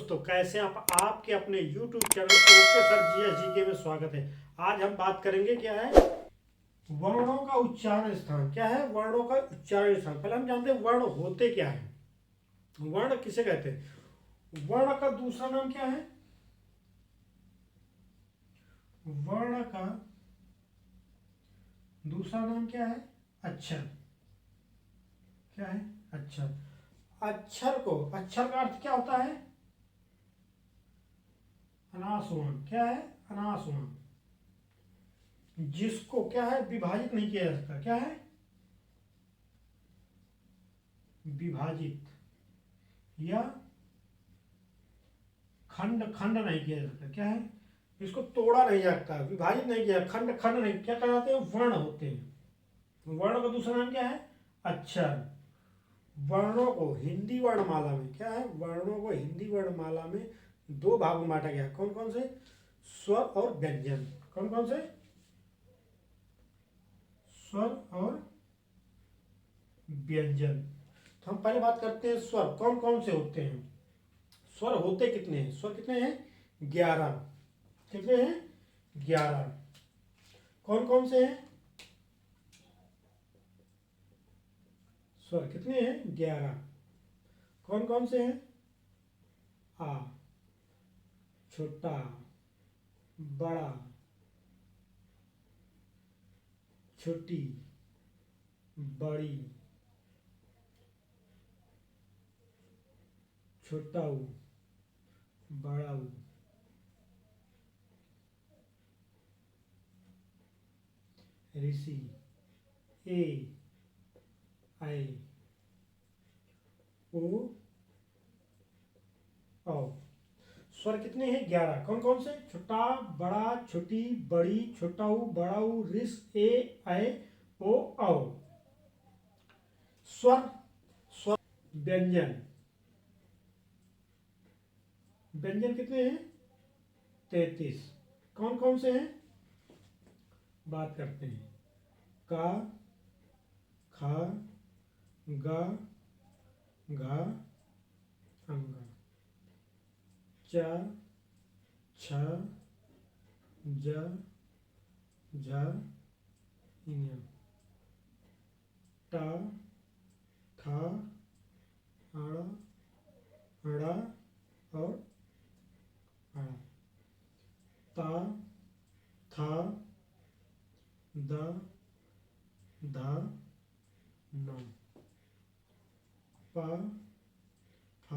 दोस्तों, कैसे आप आपके अपने YouTube channel okay sir GSGK में स्वागत है। आज हम बात करेंगे क्या है वर्णों का उच्चारण स्थान। क्या है वर्णों का उच्चारण स्थान। पहले हम जानते हैं वर्ण होते क्या है। वर्ण किसे कहते हैं? वर्ण का दूसरा नाम क्या है? वर्ण का दूसरा नाम क्या है? अक्षर। क्या है? अक्षर। अक्षर का अर्थ क्या होता है? अनासवन। क्या है? अनासवन। जिसको क्या है विभाजित नहीं किया जा सकता। क्या है? विभाजित या खंड खंड नहीं किया जा सकता। क्या है? इसको तोड़ा नहीं जा सकता, विभाजित नहीं किया, खंड खंड नहीं। क्या कहलाते हैं? वर्ण होते हैं। वर्ण का दूसरा नाम क्या है? अक्षर। वर्णों को हिंदी वर्णमाला में क्या है? वर्णों को हिंदी वर्णमाला में दो भागों में बांटा गया। कौन कौन से? स्वर और व्यंजन। कौन कौन से? स्वर और व्यंजन। तो हम पहले बात करते हैं स्वर कौन कौन से होते हैं। स्वर होते कितने हैं? स्वर कितने हैं? 11। कितने हैं? 11। कौन कौन से हैं? स्वर कितने हैं? 11। कौन कौन से हैं? आ, छोटा, बड़ा, छोटी, बड़ी, छोटा ऊ, बड़ा ऊ, ऋषि, ए, आई, ओ, औ। स्वर कितने हैं? 11। कौन कौन से? छोटा, बड़ा, छोटी, बड़ी, छोटा ऊ, बड़ा ऊ, ऋष, ए, ऐ, ओ, औ। स्वर। स्वर। व्यंजन। व्यंजन कितने हैं? 33। कौन कौन से हैं? बात करते हैं। का, खा, गा, घा, अंगा, च, छ, ज, झ, ञ, ट, ठ, अण, अड़ा और अड़ा, ता, था, द, धा, न, प, फ,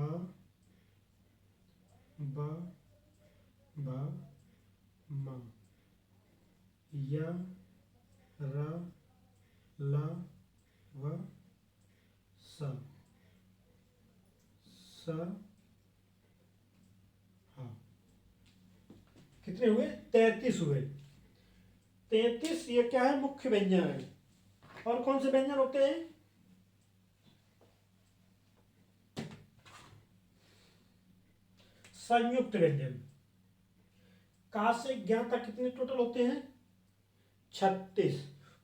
ब, भ, म, य, र, ल, व, स, स, ह। कितने हुए? 33 हुए। 33 ये क्या है? मुख्य व्यंजन है। और कौन से व्यंजन होते हैं? संयुक्त व्यंजन। का से ज्ञ तक कितने टोटल होते हैं? 36।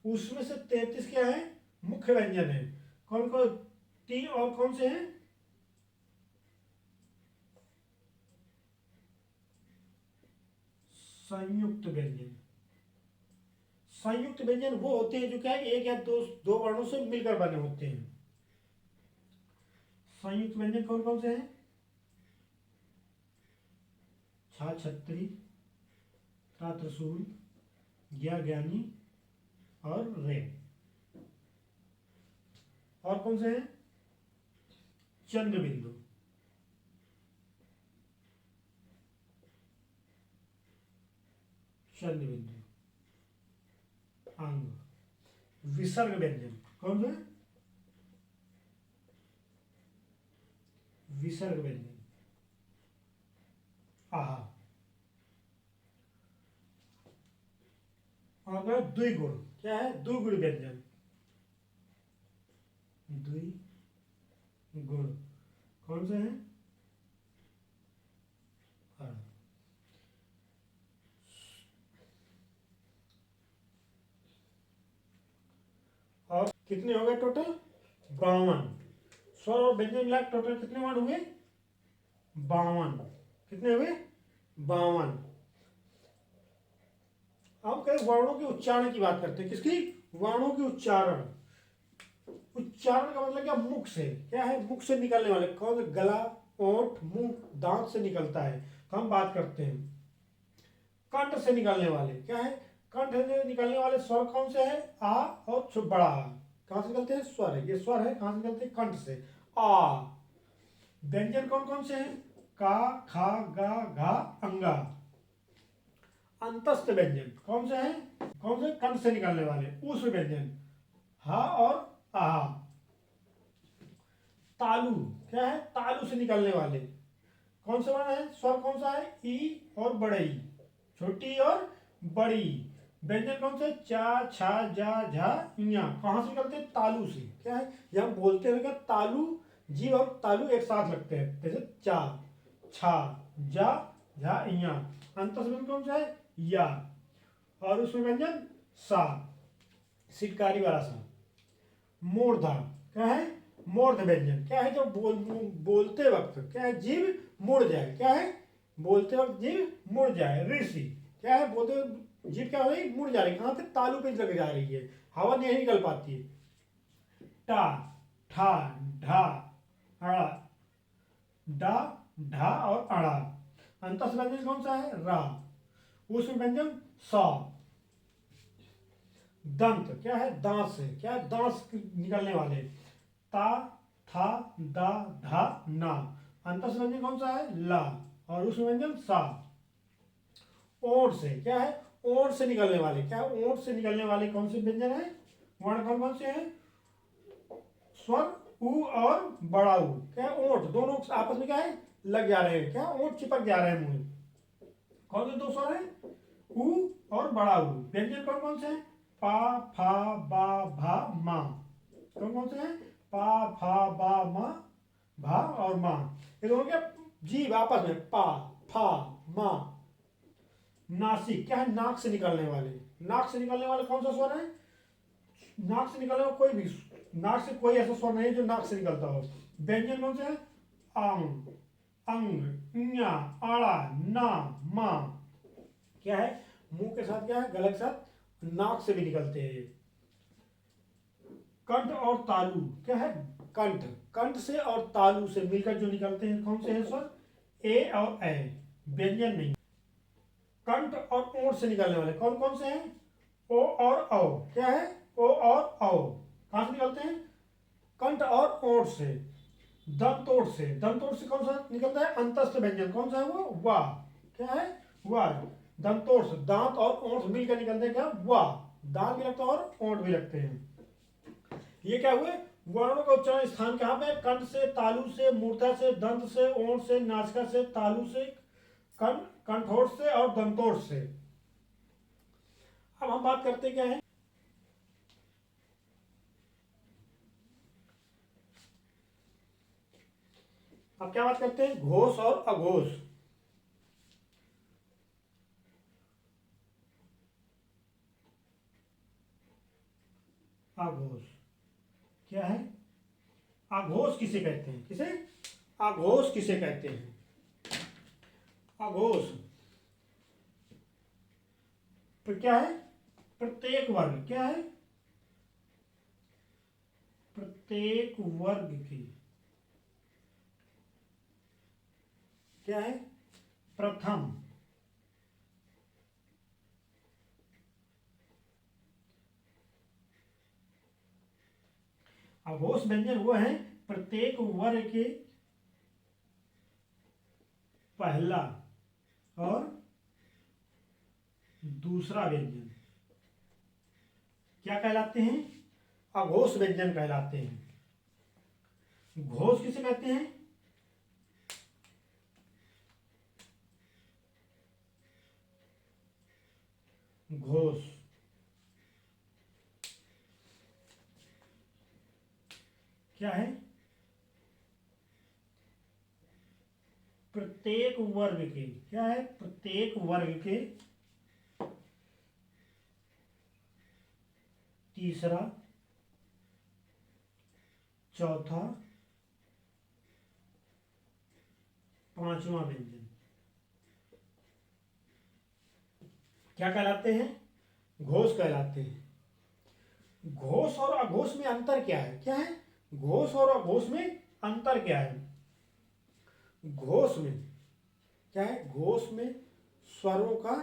उसमें से 33 क्या है? मुख्य व्यंजन है। कौन कौन? 3 और कौन से हैं? संयुक्त व्यंजन। संयुक्त व्यंजन वो होते हैं जो क्या है एक या दो दो वर्णों से मिलकर बने होते हैं। संयुक्त व्यंजन कौन कौन से हैं? छा छत्री, ता त्रिशूल, ज्ञा ज्ञानी और रे। और कौन से हैं? चंद्र बिंदु, चंद्र बिंदु, अंग, विसर्ग व्यंजन। कौन सा? विसर्ग व्यंजन, आहा। और द्विगुण। क्या है? द्विगुण व्यंजन। द्विगुण कौन से हैं? और कितने हो गए टोटल? 52। स्वर और व्यंजन मिला टोटल कितने वर्ण हुए? 52। कितने हुए? 52। अब कहीं वर्णों के उच्चारण की बात करते हैं। किसकी? वर्णों के उच्चारण। उच्चारण का मतलब क्या? मुख से। क्या है? मुख से निकलने वाले। कौन? गला, ओंठ, मुंह, दांत से निकलता है। तो हम बात करते हैं कंठ से निकलने वाले। क्या है? कंठ से निकलने वाले स्वर कौन से हैं? आ और बड़ा आ। कहां से निकलते हैं? स्वर है, ये स्वर है। कहां से निकलते हैं? कंठ से। आ। व्यंजन कौन कौन से हैं? का, खा, गा, घा, अंगा। अंतस्थ व्यंजन कौन से हैं? कौन से? कंठ से निकलने वाले। उस व्यंजन हा और आहा। तालु। क्या है? तालु से निकलने वाले। कौन सा वर्ण है? स्वर कौन सा है? ई और बड़े ई। छोटी और बड़ी। व्यंजन कौन से? चा, छा, जा, झा, इया। कहां से निकलते हैं? तालु से। क्या है? यहां बोलते हैं क्या? तालु, जीव और तालु एक साथ लगते हैं। जैसे चा, छा, जा, झा, इया। अंत व्यंजन कौन सा है? या। और उसमें व्यंजन सा, सिटकारी वाला सा। मूर्धा। क्या है? मूर्ध व्यंजन। क्या है? जो बोलते वक्त क्या है? जीभ मुड़ जाए। क्या है? बोलते वक्त जीभ मुड़ जाए। ऋषि। क्या है? बोलते वक्त जीभ क्या हो रही? मुड़ जा रही। कहां पे? तालू पे लग जा रही है, हवा नहीं निकल पाती है। टा, ठा, ढा, अड़ा। डा, ढा और अड़ा। अंतस व्यंजन कौन सा है? रा। उस व्यंजन सा। दंत। क्या है? दांत से। क्या है? दांत निकलने वाले। ता, था, दा, धा, ना। अंतस व्यंजन कौन सा है? ला। और उस व्यंजन सा। ओंठ से। क्या है? ओंठ से निकलने वाले। क्या है? ओंठ से निकलने वाले कौन से व्यंजन है? वर्ण कौन कौन से हैं? स्वर उ और बड़ा उ। क्या है? ओंठ दोनों आपस में क्या है? लग जा रहे हैं। क्या? ओंठ चिपक जा रहे हैं मुंह में। कौन से दो स्वर है? उ और बड़ा उ। व्यंजन कौन कौन से हैं? पा, फा, बा, भा, मा। कौन कौन से हैं? पा, फा, बा, मा, भा और मा। ये दोनों क्या? जीव आपस में। पा, फा, मा। नासिक। क्या है? नाक से निकलने वाले। नाक से निकलने वाले कौन सा स्वर है? नाक से निकलने वाला कोई भी, नाक से कोई ऐसा स्वर नहीं जो नाक से निकलता हो। व्यंजन कौन से है? अंग, अंग, ञा, आड़ा, ना, मा। क्या है? मुंह के साथ क्या है? गले के साथ नाक से भी निकलते हैं। कंठ और तालु। क्या है? कंठ, कंठ से और तालु से मिलकर जो निकलते हैं कौन से हैं स्वर? ए और ए। व्यंजन नहीं। कंठ और ओंठ से निकलने वाले कौन कौन से हैं? ओ और औ। क्या है? ओ और औ। कहां से निकलते हैं? कंठ और ओंठ से। दंतोठ से। दंतोठ से कौन सा निकलता है? अंतस्थ व्यंजन कौन सा है वो? वा। क्या है? वा। दंतोठ से दांत और ओंठ मिलकर निकलते हैं। क्या? वा। दांत भी लगता है और ओंठ भी लगते हैं। ये क्या हुए? वर्णों का उच्चारण स्थान कहां पे? कंठ से, तालु से, मूर्धा से, दंत से, ओंठ से, नासिका से, तालु से, कंठोठ से और दंतोठ से। अब हम बात करते क्या है? अब क्या बात करते हैं? घोष और अघोष। अघोष क्या है? अघोष किसे कहते हैं? किसे? अघोष किसे कहते हैं? अघोष पर क्या है? प्रत्येक वर्ग। क्या है? प्रत्येक वर्ग की। क्या है? प्रथम। अघोष व्यंजन वो है प्रत्येक वर्ग के पहला और दूसरा व्यंजन क्या कहलाते हैं? अघोष व्यंजन कहलाते हैं। घोष किसे कहते हैं? घोष क्या है? प्रत्येक वर्ग के। क्या है? प्रत्येक वर्ग के तीसरा, चौथा, पांचवा व्यंजन। क्या कहलाते हैं? घोष कहलाते हैं। घोष और अघोष में अंतर क्या है? क्या है? घोष और अघोष में अंतर क्या है? घोष में क्या है? घोष में स्वरों का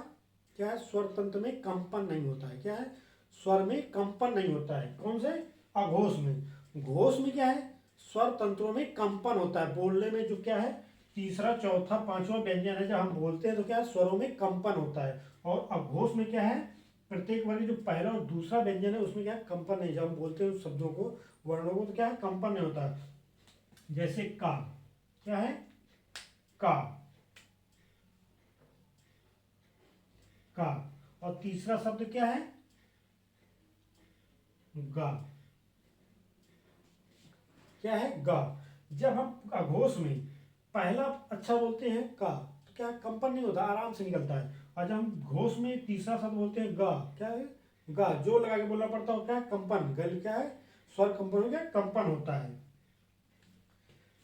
क्या है? स्वर तंत्र में कंपन नहीं होता है। क्या है? स्वर में कंपन नहीं होता है। कौन से? अघोष में। घोष में क्या है? स्वर तंत्रों में कंपन होता है। बोलने में जो क्या है, तीसरा चौथा पांचवा व्यंजन है, जब हम बोलते हैं तो क्या है? स्वरों में कंपन होता है। और अघोष में क्या है? प्रत्येक वर्ग जो पहला और दूसरा व्यंजन है उसमें क्या है? कंपन नहीं। जब हम बोलते हैं उस शब्दों को, वर्णों को, तो क्या है? कंपन नहीं होता है। जैसे का, क्या है? का, का। और तीसरा शब्द क्या है? गा। क्या है? गा। जब हम अघोष में पहला अच्छा बोलते हैं का, तो क्या कंपन नहीं होता, आराम से निकलता है। और जब हम घोष में तीसरा शब्द बोलते हैं गा, क्या है? गा, जोर लगा के बोलना पड़ता है। क्या? कंपन। गल क्या है? स्वर कंपन हो गया, कंपन होता है।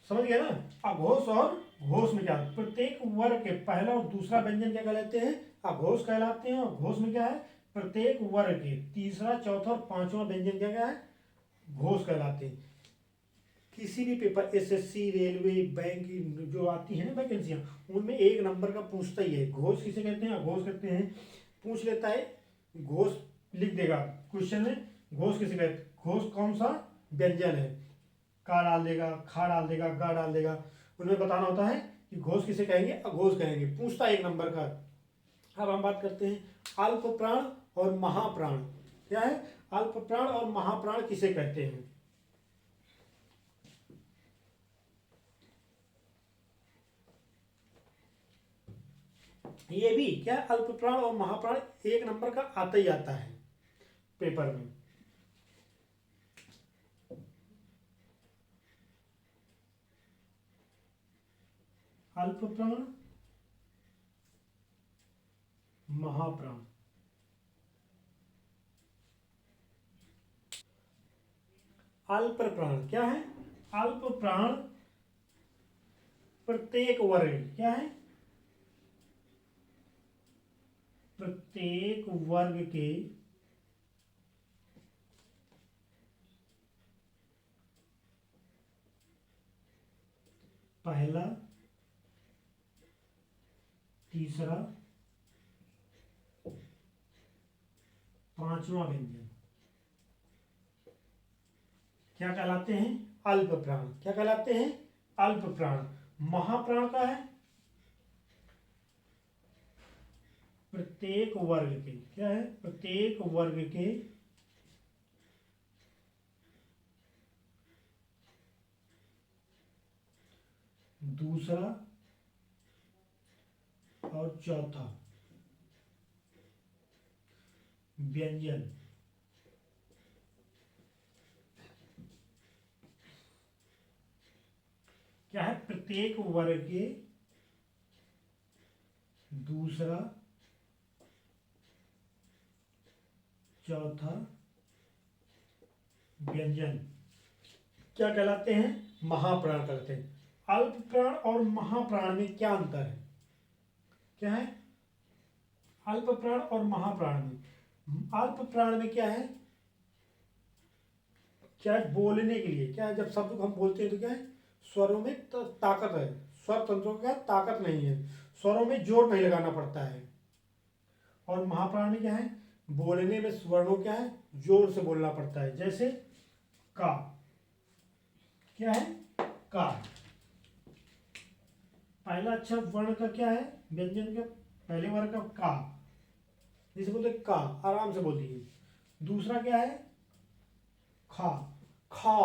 समझ गए ना? अघोष और घोष में क्या? प्रत्येक वर्ग के पहला और दूसरा व्यंजन क्या कहलाते हैं? अघोष कहलाते हैं। और घोष में क्या है? प्रत्येक वर्ग के तीसरा चौथा और पांचवा व्यंजन क्या है? घोष कहलाते हैं। किसी भी पेपर, एसएससी, रेलवे, बैंक की जो आती है ना वैकेंसियां, उनमें एक नंबर का पूछता ही है। घोष किसे कहते हैं? अघोष कहते हैं। पूछ लेता है, घोष लिख देगा क्वेश्चन में, घोष किसे कहते हैं, घोष कौन सा व्यंजन है, का डाल देगा, खा डाल देगा, गा डाल देगा। उनमें बताना होता है कि घोष किसे कहेंगे, अघोष कहेंगे। पूछता है एक नंबर का। अब हम बात करते हैं अल्प प्राण और महाप्राण। क्या है? अल्प प्राण और महाप्राण किसे कहते हैं? ये भी क्या, अल्प प्राण और महाप्राण एक नंबर का आता ही आता है पेपर में। अल्प प्राण, महाप्राण। अल्प प्राण क्या है? अल्प प्राण प्रत्येक वर्ग, क्या है? प्रत्येक वर्ग के पहला, तीसरा, पांचवा व्यंजन क्या कहलाते हैं? अल्प प्राण। क्या कहलाते हैं? अल्प प्राण। महाप्राण का है प्रत्येक वर्ग के, क्या है? प्रत्येक वर्ग के दूसरा और चौथा व्यंजन क्या है? प्रत्येक वर्ग के दूसरा, चौथा व्यंजन क्या कहलाते हैं? महाप्राण कहते हैं। अल्प प्राण और महाप्राण में क्या अंतर है? क्या है? अल्प प्राण और महाप्राण में, अल्प प्राण में क्या है? क्या है? बोलने के लिए क्या है? जब शब्द को हम बोलते हैं तो क्या है? स्वरों में ताकत है। स्वर तंत्रों का ताकत नहीं है, स्वरों में जोर नहीं लगाना पड़ता है। और महाप्राण में क्या है? बोलने में स्वर्णों क्या है? जोर से बोलना पड़ता है। जैसे का, क्या है? का। पहला अच्छा वर्ण का क्या है? व्यंजन का पहले वर्ग का, जिसे बोलते का, आराम से बोल दीजिए। दूसरा क्या है? खा, खा।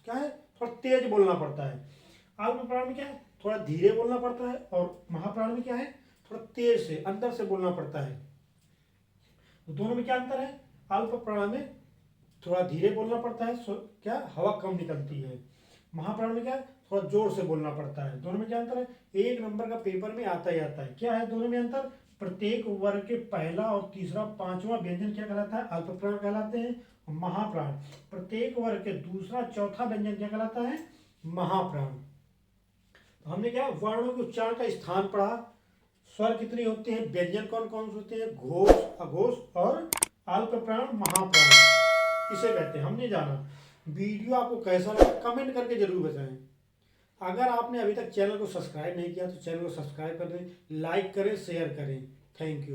क्या है? थोड़ा तेज बोलना पड़ता है। अल्प प्राण में क्या है? थोड़ा धीरे बोलना पड़ता है। और महाप्राण में क्या है? थोड़ा तेज से अंदर से बोलना पड़ता है। तो दोनों में क्या अंतर है? अल्प प्राण में थोड़ा धीरे बोलना पड़ता है, क्या, हवा कम निकलती है। महाप्राण में क्या है? थोड़ा जोर से बोलना पड़ता है। दोनों में क्या अंतर है? एक नंबर का पेपर में आता ही आता है। क्या है दोनों में अंतर? प्रत्येक वर्ग के पहला और तीसरा पांचवा व्यंजन क्या कहलाता है? अल्प प्राण कहलाते हैं। महाप्राण प्रत्येक वर्ग के दूसरा चौथा व्यंजन क्या कहलाता है? महाप्राण। तो हमने क्या, वर्णों के उच्चारण का स्थान पढ़ा, स्वर कितने होते हैं, व्यंजन कौन कौन से होते हैं, घोष, अघोष और अल्प प्राण, महाप्राण, किसे कहते हैं, हमने जाना। वीडियो आपको कैसा लगा कमेंट करके जरूर बताएं। अगर आपने अभी तक चैनल को सब्सक्राइब नहीं किया तो चैनल को सब्सक्राइब कर दें, लाइक करें, शेयर करें। Thank you.